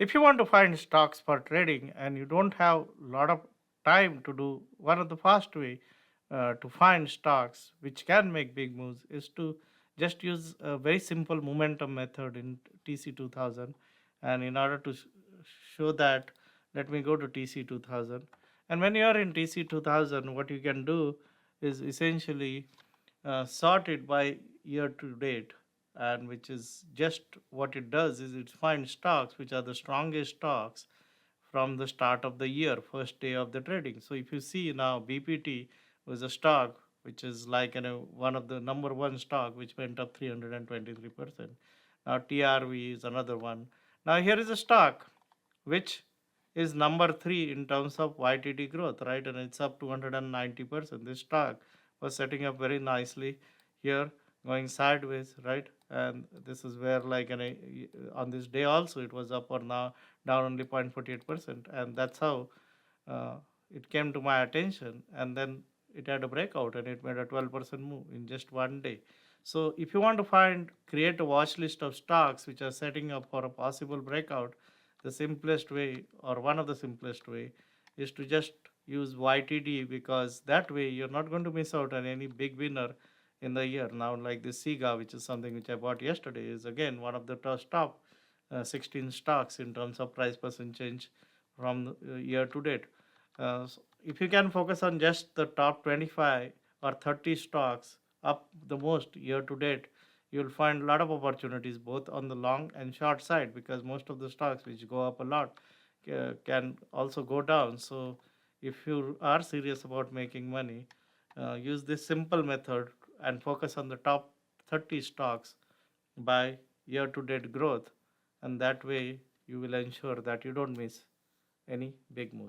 If you want to find stocks for trading and you don't have a lot of time to do, one of the fast way to find stocks which can make big moves is to just use a very simple momentum method in TC2000. And in order to show that, let me go to TC2000. And when you are in TC2000, what you can do is essentially sort it by year to date, and which is just what it does is it finds stocks which are the strongest stocks from the start of the year, first day of the trading. So if you see now, BPT was a stock which is like one of the number one stock which went up 323%. Now TRV is another one. Now here is a stock which is number three in terms of YTD growth, right? And it's up 290%. This stock was setting up very nicely here, going sideways, right? And this is where, like, on this day also, it was up or now down only 0.48%. And that's how uh, it came to my attention. And then it had a breakout and it made a 12% move in just one day. So if you want to create a watch list of stocks which are setting up for a possible breakout, the simplest way, or one of the simplest way, is to just use YTD, because that way you're not going to miss out on any big winner in the year. Now, like this SIGA, which is something which I bought yesterday, is again one of the top 16 stocks in terms of price percent change from the year to date. If you can focus on just the top 25 or 30 stocks up the most year to date, you'll find a lot of opportunities both on the long and short side, because most of the stocks which go up a lot can also go down. So if you are serious about making money, use this simple method and focus on the top 30 stocks by year to date growth, and that way you will ensure that you don't miss any big moves.